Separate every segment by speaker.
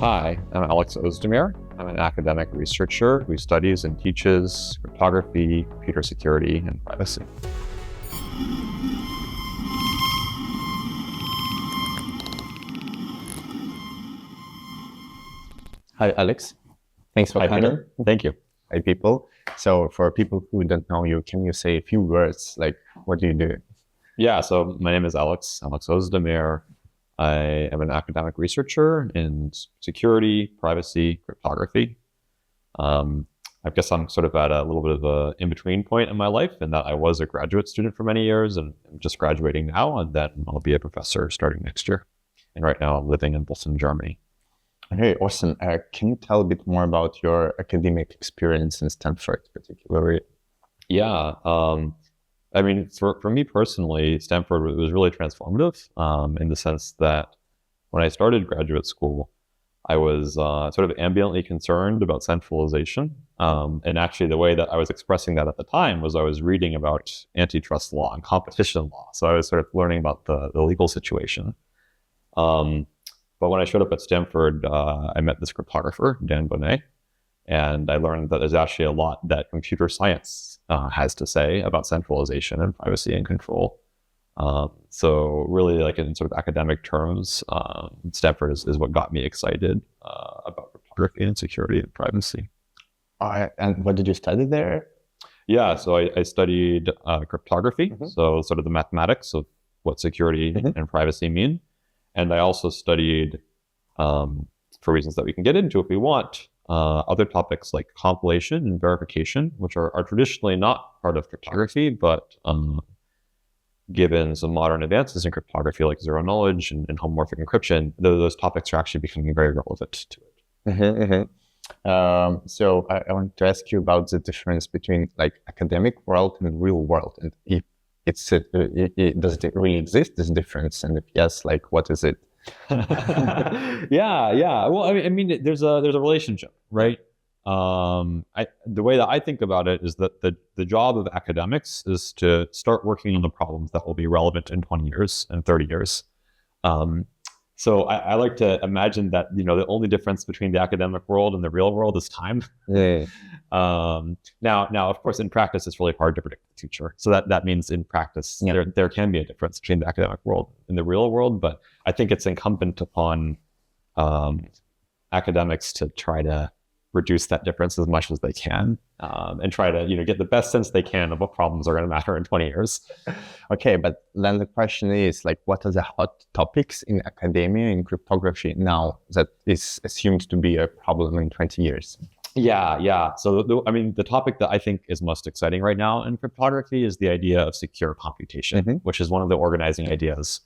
Speaker 1: Hi, I'm Alex Ozdemir. I'm an academic researcher who studies and teaches cryptography, computer security, and privacy.
Speaker 2: Hi, Alex. Thanks for
Speaker 1: Hi,
Speaker 2: coming.
Speaker 1: Peter. Thank you.
Speaker 2: Hi, people. So for people who don't know you, can you say a few words? Like, what do you do?
Speaker 1: Yeah, so my name is Alex Ozdemir. I am an academic researcher in security, privacy, cryptography. I guess I'm sort of at a little bit of a in-between point in my life in that I was a graduate student for many years and I'm just graduating now, and then I'll be a professor starting next year. And right now I'm living in Boston, Germany.
Speaker 2: Okay, awesome. Can you tell a bit more about your academic experience in Stanford, particularly?
Speaker 1: Yeah, I mean, for me personally, Stanford was really transformative in the sense that when I started graduate school, I was sort of ambiently concerned about centralization. And actually the way that I was expressing that at the time was I was reading about antitrust law and competition law. So I was sort of learning about the legal situation. But when I showed up at Stanford, I met this cryptographer, Dan Bonnet, and I learned that there's actually a lot that computer science has to say about centralization and privacy and control. So really, like in sort of academic terms, Stanford is what got me excited about cryptography and security and privacy.
Speaker 2: And what did you study there?
Speaker 1: Yeah, so I studied cryptography, so sort of the mathematics of what security and privacy mean. And I also studied, for reasons that we can get into if we want, other topics like compilation and verification, which are traditionally not part of cryptography, but given some modern advances in cryptography like zero knowledge and homomorphic encryption, those topics are actually becoming very relevant to it.
Speaker 2: So I want to ask you about the difference between like academic world and real world, and if does it really exist, this difference, and if yes, like what is it?
Speaker 1: Yeah. Well, I mean, there's a relationship, right? The way that I think about it is that the job of academics is to start working on the problems that will be relevant in 20 years and 30 years. So I like to imagine that, the only difference between the academic world and the real world is time.
Speaker 2: Yeah.
Speaker 1: Now, of course, in practice, it's really hard to predict the future. So that means in practice, there can be a difference between the academic world and the real world. But I think it's incumbent upon academics to try to reduce that difference as much as they can and try to, get the best sense they can of what problems are going to matter in 20 years.
Speaker 2: Okay, but then the question is, like, what are the hot topics in academia in cryptography now that is assumed to be a problem in 20 years?
Speaker 1: Yeah. So, the topic that I think is most exciting right now in cryptography is the idea of secure computation, which is one of the organizing ideas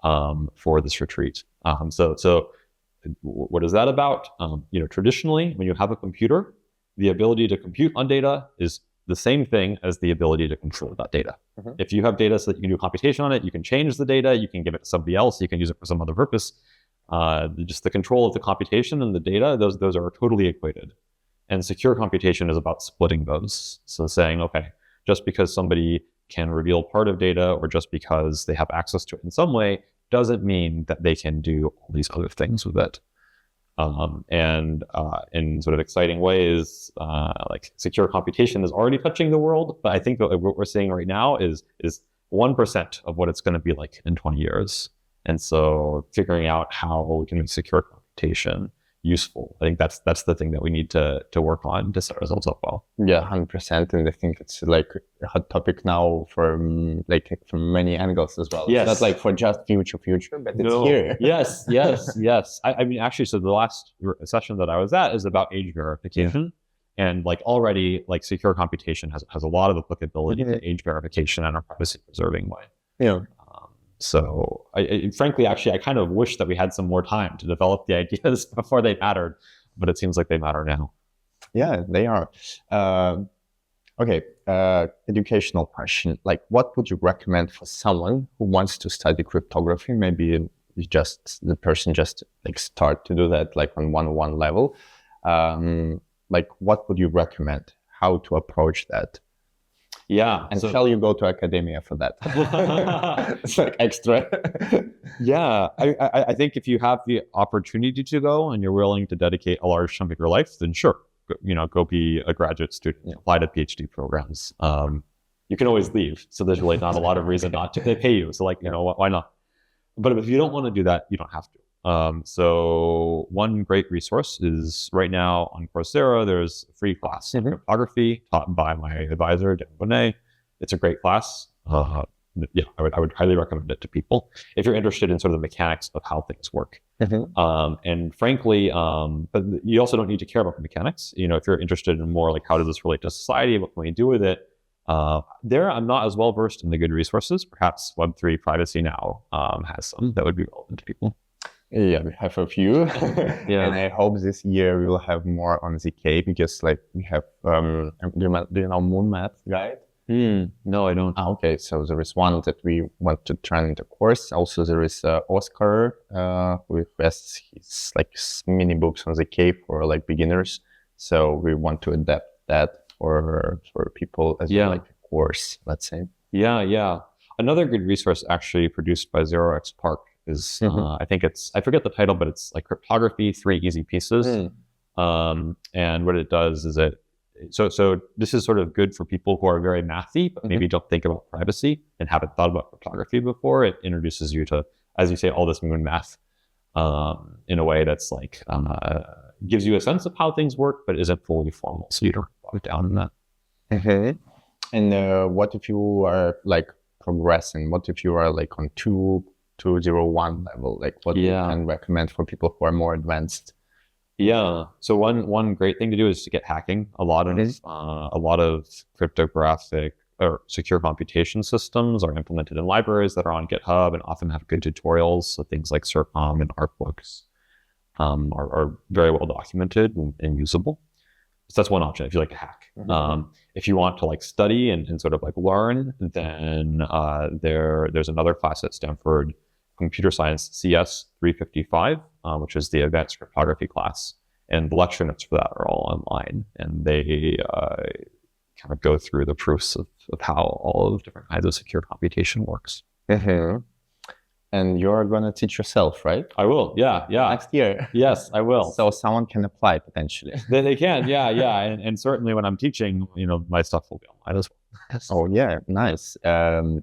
Speaker 1: for this retreat. So what is that about? Traditionally, when you have a computer, the ability to compute on data is the same thing as the ability to control that data. If you have data so that you can do computation on it, you can change the data, you can give it to somebody else, you can use it for some other purpose. Just the control of the computation and the data, those are totally equated. And secure computation is about splitting those. So saying, okay, just because somebody can reveal part of data or just because they have access to it in some way doesn't mean that they can do all these other things with it. And in sort of exciting ways, like secure computation is already touching the world, but I think what we're seeing right now is 1% of what it's going to be like in 20 years. And so figuring out how we can make secure computation useful, I think that's the thing that we need to work on to set ourselves up well.
Speaker 2: Yeah, 100%. And I think it's like a hot topic now from many angles as well.
Speaker 1: Yes.
Speaker 2: It's not like for just future, but it's here.
Speaker 1: Yes. I mean, actually, so the last session that I was at is about age verification. And like already, like secure computation has a lot of applicability to age verification in a privacy preserving way.
Speaker 2: Yeah.
Speaker 1: So frankly, actually, I kind of wish that we had some more time to develop the ideas before they mattered, but it seems like they matter now.
Speaker 2: Yeah, they are. Okay, educational question. Like, what would you recommend for someone who wants to study cryptography? Maybe the person just like start to do that like on 101 level. Like, what would you recommend? How to approach that?
Speaker 1: Yeah.
Speaker 2: And shall you go to academia for that? It's like extra.
Speaker 1: Yeah, I think if you have the opportunity to go and you're willing to dedicate a large chunk of your life, then sure, go be a graduate student, apply to PhD programs. You can always leave, so there's really not a lot of reason not to. They pay you, so like why not? But if you don't want to do that, you don't have to. So one great resource is right now on Coursera, there's a free class in cryptography taught by my advisor, Dan Bonet. It's a great class. Yeah, I would highly recommend it to people if you're interested in sort of the mechanics of how things work. And frankly, but you also don't need to care about the mechanics. If you're interested in more like how does this relate to society, what can we do with it? There, I'm not as well versed in the good resources. Perhaps Web3 Privacy Now has some that would be relevant to people.
Speaker 2: Yeah, we have a few. And I hope this year we will have more on ZK because like we have, do you know Moon Math Guide?
Speaker 1: No, I don't.
Speaker 2: Okay, so there is one that we want to try in the course. Also, there is Oscar who has his like mini books on ZK for like beginners. So we want to adapt that for people as like a course, let's say.
Speaker 1: Yeah. Another good resource actually produced by 0xPark is I forget the title, but it's like Cryptography, 3 Easy Pieces. And what it does is so this is sort of good for people who are very mathy, but maybe don't think about privacy and haven't thought about cryptography before. It introduces you to, as you say, all this moon math in a way that's like gives you a sense of how things work, but isn't fully formal. So you don't bog down in that.
Speaker 2: And what if you are like progressing? What if you are like on 201 level? Like what you can recommend for people who are more advanced?
Speaker 1: Yeah. So one great thing to do is to get hacking. A lot of cryptographic or secure computation systems are implemented in libraries that are on GitHub and often have good tutorials. So things like cypherpunk and artbooks are very well documented and usable. So that's one option if you like to hack. If you want to like study and sort of like learn, then there's another class at Stanford, Computer Science CS355, which is the advanced cryptography class. And the lecture notes for that are all online. And they kind of go through the proofs of how all of different kinds of secure computation works.
Speaker 2: And you're going to teach yourself, right?
Speaker 1: I will, yeah.
Speaker 2: Next year.
Speaker 1: Yes, I will.
Speaker 2: So someone can apply potentially.
Speaker 1: They can, yeah. And certainly when I'm teaching, my stuff will be online as well.
Speaker 2: Oh, yeah, nice.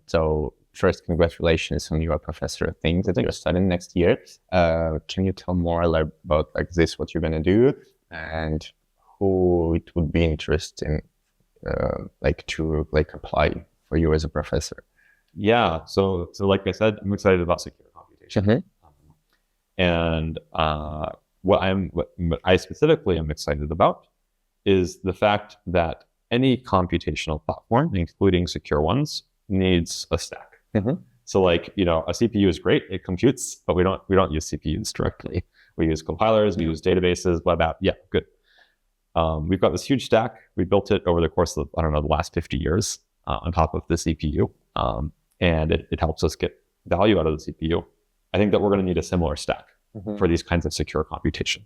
Speaker 2: So first, congratulations on your professor thing that you're studying next year. Can you tell more about like this, what you're going to do, and who it would be interesting to apply for you as a professor?
Speaker 1: Yeah, so like I said, I'm excited about secure computation. And what I specifically am excited about is the fact that any computational platform, including secure ones, needs a stack. So like, a CPU is great, it computes, but we don't use CPUs directly. We use compilers, we use databases, web app. Yeah, good. We've got this huge stack. We built it over the course of, the last 50 years on top of the CPU. And it helps us get value out of the CPU. I think that we're going to need a similar stack for these kinds of secure computation.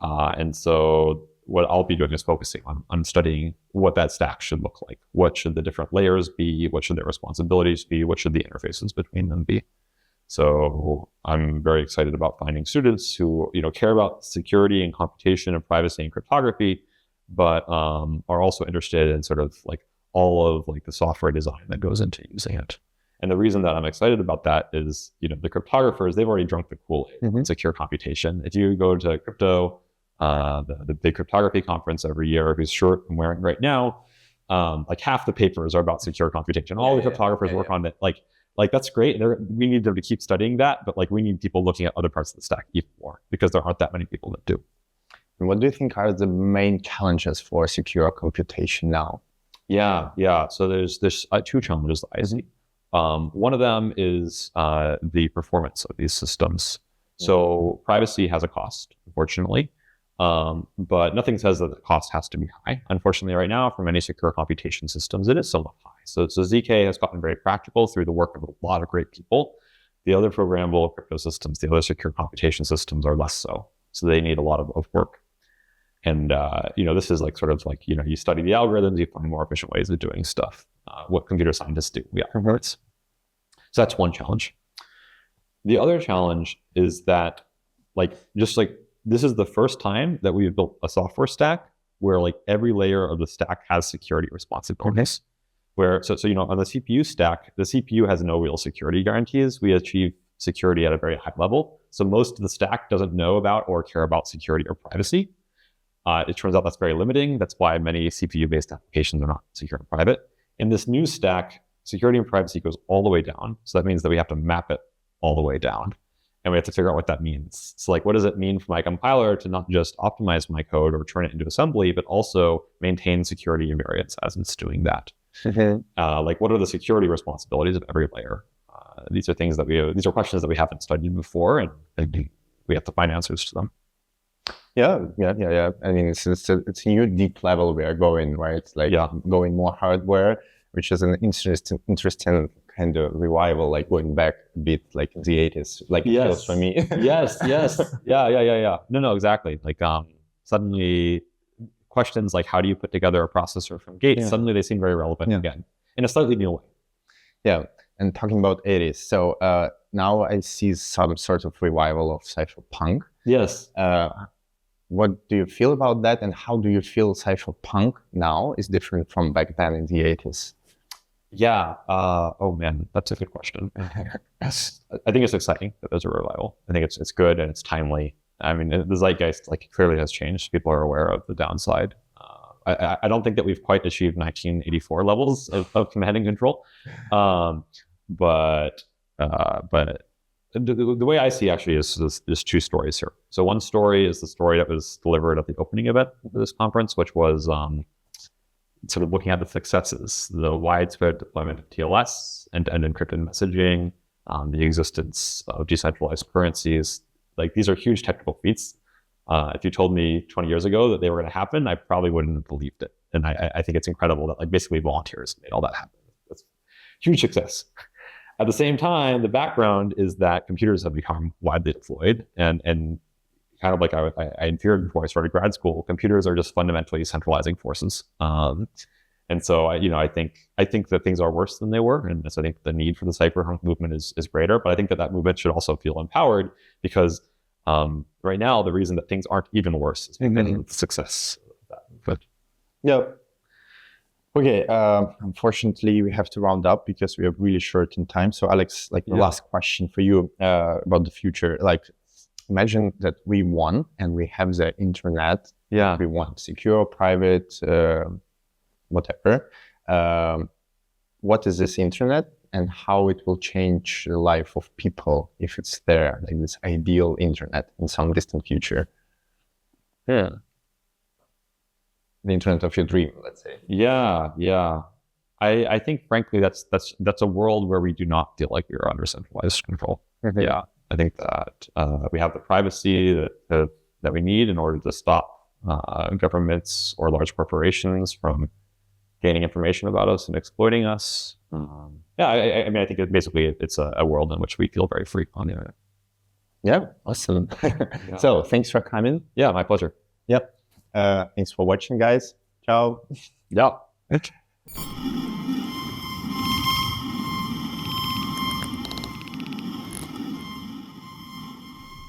Speaker 1: And so what I'll be doing is focusing on studying what that stack should look like. What should the different layers be? What should their responsibilities be? What should the interfaces between them be? So I'm very excited about finding students who care about security and computation and privacy and cryptography, but are also interested in sort of like all of like the software design that goes into using it. And the reason that I'm excited about that is, the cryptographers, they've already drunk the Kool-Aid in secure computation. If you go to crypto, the big cryptography conference every year, whose shirt I'm wearing right now, like half the papers are about secure computation. All the cryptographers work on it. Like that's great. We need them to keep studying that, but like we need people looking at other parts of the stack even more because there aren't that many people that do.
Speaker 2: And what do you think are the main challenges for secure computation now?
Speaker 1: Yeah. So there's 2 challenges that I see. One of them is the performance of these systems. So privacy has a cost, unfortunately, but nothing says that the cost has to be high. Unfortunately, right now, for many secure computation systems, it is somewhat high. So ZK has gotten very practical through the work of a lot of great people. The other programmable crypto systems, the other secure computation systems are less so. So they need a lot of work. And this is like sort of like, you study the algorithms, you find more efficient ways of doing stuff. What computer scientists do, afterwards. So that's one challenge. The other challenge is that this is the first time that we've built a software stack where like every layer of the stack has security responsibilities. Where so on the CPU stack, the CPU has no real security guarantees. We achieve security at a very high level. So most of the stack doesn't know about or care about security or privacy. It turns out that's very limiting. That's why many CPU-based applications are not secure and private. In this new stack, security and privacy goes all the way down. So that means that we have to map it all the way down. And we have to figure out what that means. So like, what does it mean for my compiler to not just optimize my code or turn it into assembly, but also maintain security invariance as it's doing that? Like, what are the security responsibilities of every layer? These are things that these are questions that we haven't studied before, and we have to find answers to them.
Speaker 2: Yeah. I mean, it's a new deep level we are going, right? It's like going more hardware, which is an interesting kind of revival, like going back a bit, like in the 80s, like it feels for me.
Speaker 1: yes. Yeah. No, exactly. Like suddenly questions like how do you put together a processor from gates, suddenly they seem very relevant again, in a slightly new way.
Speaker 2: Yeah, and talking about 80s, so now I see some sort of revival of cypherpunk.
Speaker 1: Yes.
Speaker 2: What do you feel about that, and how do you feel cypherpunk now is different from back then in the 80s?
Speaker 1: Yeah. Oh man, that's a good question. I think it's exciting that there's a revival. I think it's good and it's timely. I mean, the zeitgeist clearly has changed. People are aware of the downside. I don't think that we've quite achieved 1984 levels of command and control, but the way I see actually is two stories here. So one story is the story that was delivered at the opening event of this conference, which was sort of looking at the successes, the widespread deployment of TLS and encrypted messaging, the existence of decentralized currencies. Like, these are huge technical feats. If you told me 20 years ago that they were going to happen, I probably wouldn't have believed it. And I think it's incredible that basically volunteers made all that happen. That's huge success. At the same time, the background is that computers have become widely deployed, and kind of like I inferred before I started grad school, computers are just fundamentally centralizing forces. And so I think that things are worse than they were, and so I think the need for the cypherpunk movement is greater. But I think that movement should also feel empowered, because right now the reason that things aren't even worse is because of the success of that movement.
Speaker 2: Yeah. Okay. Unfortunately, we have to round up because we are really short in time. So Alex, the last question for you about the future. Like, imagine that we won and we have the internet.
Speaker 1: Yeah.
Speaker 2: We want secure, private, whatever. What is this internet, and how it will change the life of people if it's there, like this ideal internet in some distant future?
Speaker 1: Yeah.
Speaker 2: The internet of your dream, let's say.
Speaker 1: Yeah. I think frankly that's a world where we do not feel like we are under centralized control. Yeah. I think that we have the privacy that we need in order to stop governments or large corporations from gaining information about us and exploiting us. I mean, I think it's a world in which we feel very free on the internet.
Speaker 2: Yeah, awesome. So thanks for coming.
Speaker 1: Yeah, my pleasure.
Speaker 2: Yep. Thanks for watching, guys. Ciao.
Speaker 1: Yeah.